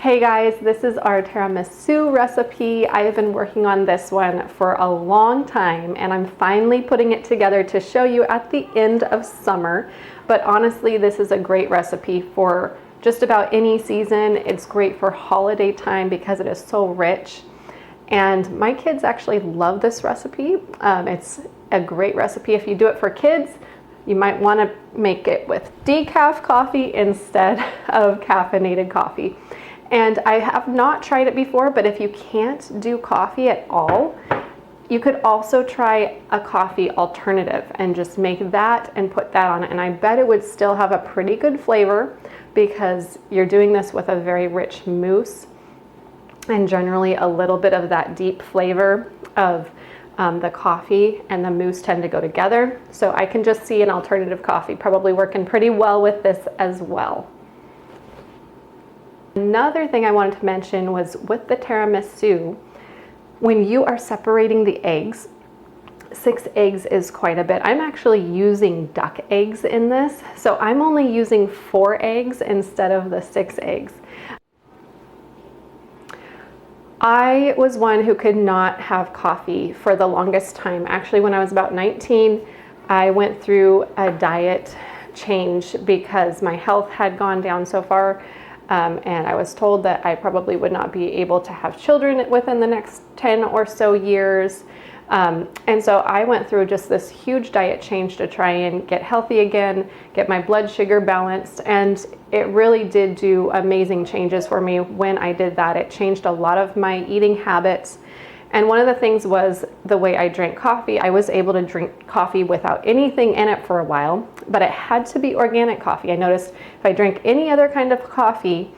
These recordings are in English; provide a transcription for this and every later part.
Hey guys, this is our tiramisu recipe. I have been working on this one for a long time and I'm finally putting it together to show you at the end of summer. But honestly, this is a great recipe for just about any season. It's great for holiday time because it is so rich. And my kids actually love this recipe. It's a great recipe if you do it for kids. You might want to make it with decaf coffee instead of caffeinated coffee. And I have not tried it before, but if you can't do coffee at all, you could also try a coffee alternative and just make that and put that on it. And I bet it would still have a pretty good flavor because you're doing this with a very rich mousse and generally a little bit of that deep flavor of the coffee and the mousse tend to go together. So I can just see an alternative coffee probably working pretty well with this as well. Another thing I wanted to mention was with the tiramisu, when you are separating the eggs, 6 eggs is quite a bit. I'm actually using duck eggs in this, so I'm only using 4 eggs instead of the 6 eggs. I was one who could not have coffee for the longest time. Actually, when I was about 19, I went through a diet change because my health had gone down so far. And I was told that I probably would not be able to have children within the next 10 or so years. And so I went through just this huge diet change to try and get healthy again, get my blood sugar balanced. And it really did do amazing changes for me when I did that. It changed a lot of my eating habits. And one of the things was the way I drank coffee. I was able to drink coffee without anything in it for a while, but it had to be organic coffee. I noticed if I drank any other kind of coffee,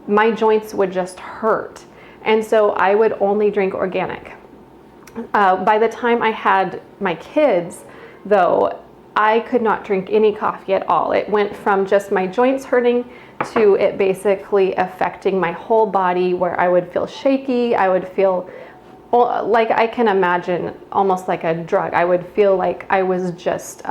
my joints would just hurt. And so I would only drink organic. By the time I had my kids, though, I could not drink any coffee at all. It went from just my joints hurting to it basically affecting my whole body where I would feel shaky. I would feel like I can imagine almost like a drug. I would feel like I was just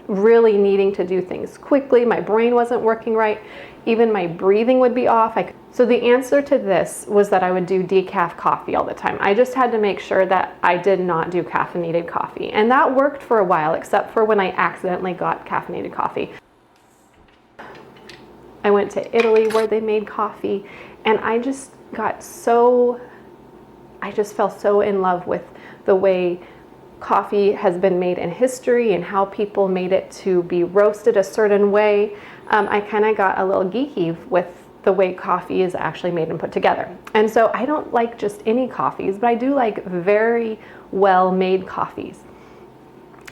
really needing to do things quickly. My brain wasn't working right. Even my breathing would be off. So the answer to this was that I would do decaf coffee all the time. I just had to make sure that I did not do caffeinated coffee. And that worked for a while, except for when I accidentally got caffeinated coffee. I went to Italy where they made coffee and I just fell so in love with the way coffee has been made in history and how people made it to be roasted a certain way. I kind of got a little geeky with the way coffee is actually made and put together. And so I don't like just any coffees, but I do like very well made coffees.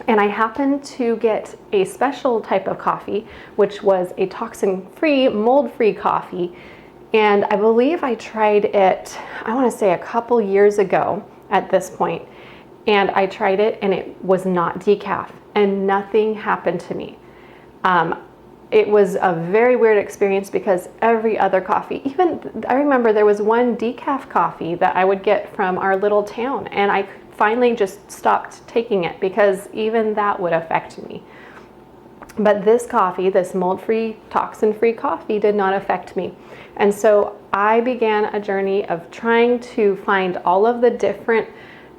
And I happened to get a special type of coffee, which was a toxin-free, mold-free coffee. And I believe I tried it, I want to say a couple years ago at this point. And I tried it and it was not decaf and nothing happened to me. It was a very weird experience because every other coffee, even I remember there was one decaf coffee that I would get from our little town and I finally just stopped taking it because even that would affect me. But this coffee, this mold-free, toxin-free coffee did not affect me. And so I began a journey of trying to find all of the different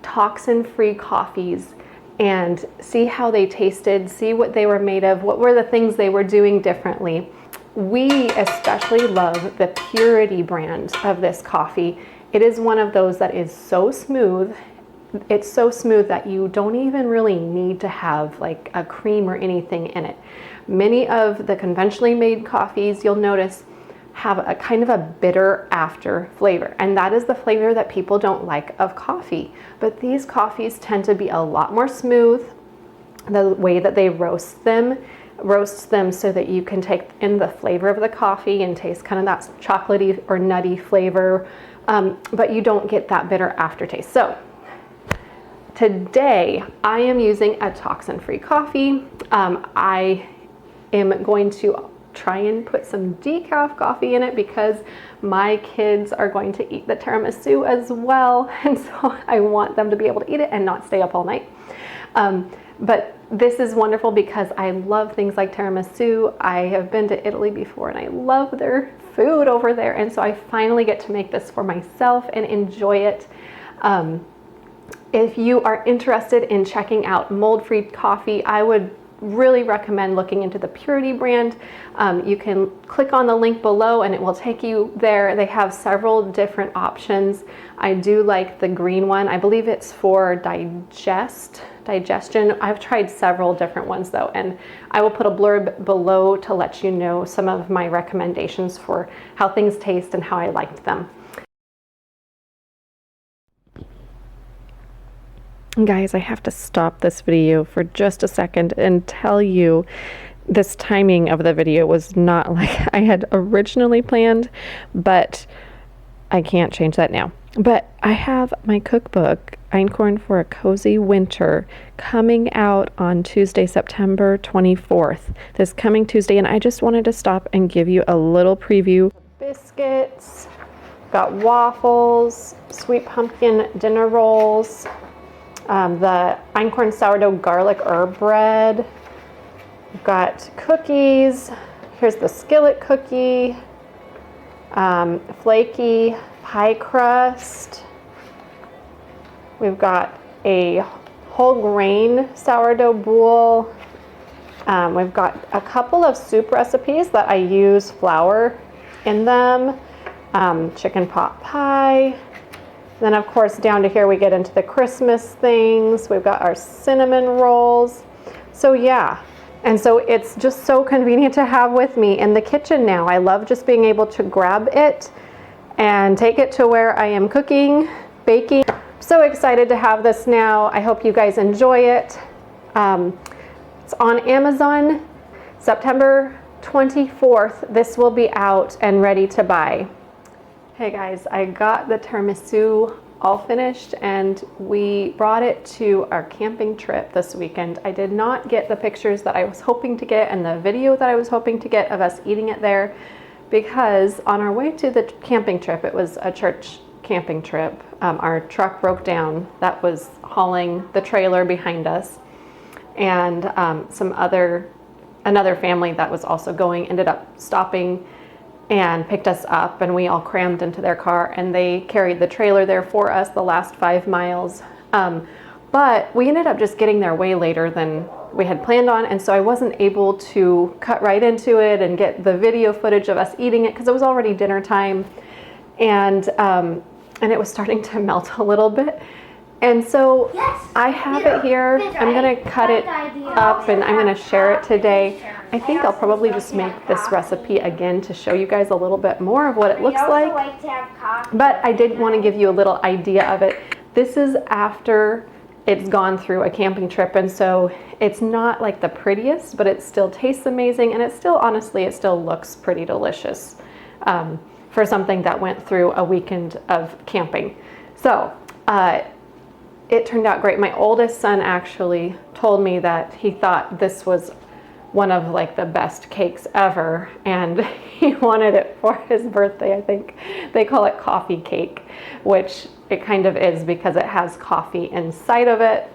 toxin-free coffees and see how they tasted, see what they were made of, what were the things they were doing differently. We especially love the Purity brand of this coffee. It is one of those that is so smooth. It's so smooth that you don't even really need to have like a cream or anything in it. Many of the conventionally made coffees, you'll notice, have a kind of a bitter after flavor, and that is the flavor that people don't like of coffee. But these coffees tend to be a lot more smooth. The way that they roast them so that you can take in the flavor of the coffee and taste kind of that chocolatey or nutty flavor, but you don't get that bitter aftertaste. So today I am using a toxin-free coffee. I am going to try and put some decaf coffee in it because my kids are going to eat the tiramisu as well, and so I want them to be able to eat it and not stay up all night. But this is wonderful because I love things like tiramisu. I have been to Italy before and I love their food over there. And so I finally get to make this for myself and enjoy it. If you are interested in checking out mold-free coffee, I would really recommend looking into the Purity brand. You can click on the link below and it will take you there. They have several different options. I do like the green one. I believe it's for digestion. I've tried several different ones though, and I will put a blurb below to let you know some of my recommendations for how things taste and how I liked them. Guys, I have to stop this video for just a second and tell you this timing of the video was not like I had originally planned, but I can't change that now. But I have my cookbook, Einkorn For a Cozy Winter, coming out on Tuesday, September 24th, this coming Tuesday, and I just wanted to stop and give you a little preview. Biscuits, got waffles, sweet pumpkin dinner rolls, the Einkorn sourdough garlic herb bread. We've got cookies. Here's the skillet cookie, flaky pie crust. We've got a whole grain sourdough boule. We've got a couple of soup recipes that I use flour in them. Chicken pot pie. Then of course down to here we get into the Christmas things. We've got our cinnamon rolls. So yeah, and so it's just so convenient to have with me in the kitchen now. I love just being able to grab it and take it to where I am cooking, baking. So excited to have this now. I hope you guys enjoy it. It's on Amazon, September 24th. This will be out and ready to buy. Hey guys, I got the tiramisu all finished and we brought it to our camping trip this weekend. I did not get the pictures that I was hoping to get and the video that I was hoping to get of us eating it there because on our way to the camping trip, it was a church camping trip. Our truck broke down that was hauling the trailer behind us, and another family that was also going ended up stopping and picked us up, and we all crammed into their car and they carried the trailer there for us the last 5 miles. But we ended up just getting there way later than we had planned on, and so I wasn't able to cut right into it and get the video footage of us eating it because it was already dinner time, and it was starting to melt a little bit. And so I have it here. I'm gonna cut it up and I'm gonna share it today. I think I'll probably just make this recipe again to show you guys a little bit more of what it looks like. But I did want to give you a little idea of it. This is after it's gone through a camping trip, and so it's not like the prettiest, but it still tastes amazing, and it still, honestly, it still looks pretty delicious for something that went through a weekend of camping. So it turned out great. My oldest son actually told me that he thought this was one of like the best cakes ever, and he wanted it for his birthday. I think they call it coffee cake, which it kind of is because it has coffee inside of it.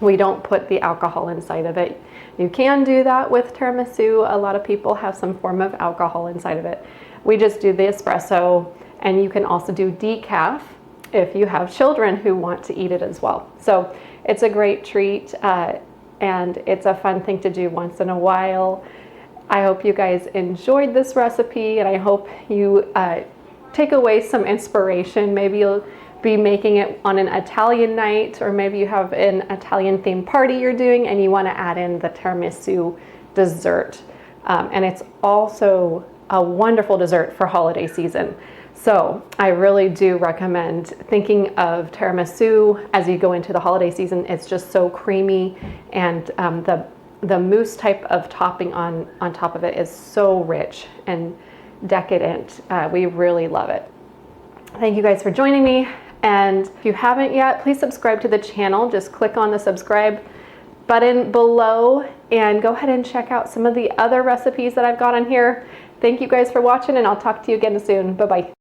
We don't put the alcohol inside of it. You can do that with tiramisu. A lot of people have some form of alcohol inside of it. We just do the espresso, and you can also do decaf if you have children who want to eat it as well. So it's a great treat. And it's a fun thing to do once in a while. I hope you guys enjoyed this recipe, and I hope you take away some inspiration. Maybe you'll be making it on an Italian night, or maybe you have an Italian themed party you're doing and you want to add in the tiramisu dessert. And it's also a wonderful dessert for holiday season. So I really do recommend thinking of tiramisu as you go into the holiday season. It's just so creamy, and the mousse type of topping on top of it is so rich and decadent. We really love it. Thank you guys for joining me, and if you haven't yet, please subscribe to the channel. Just click on the subscribe button below and go ahead and check out some of the other recipes that I've got on here. Thank you guys for watching, and I'll talk to you again soon. Bye-bye.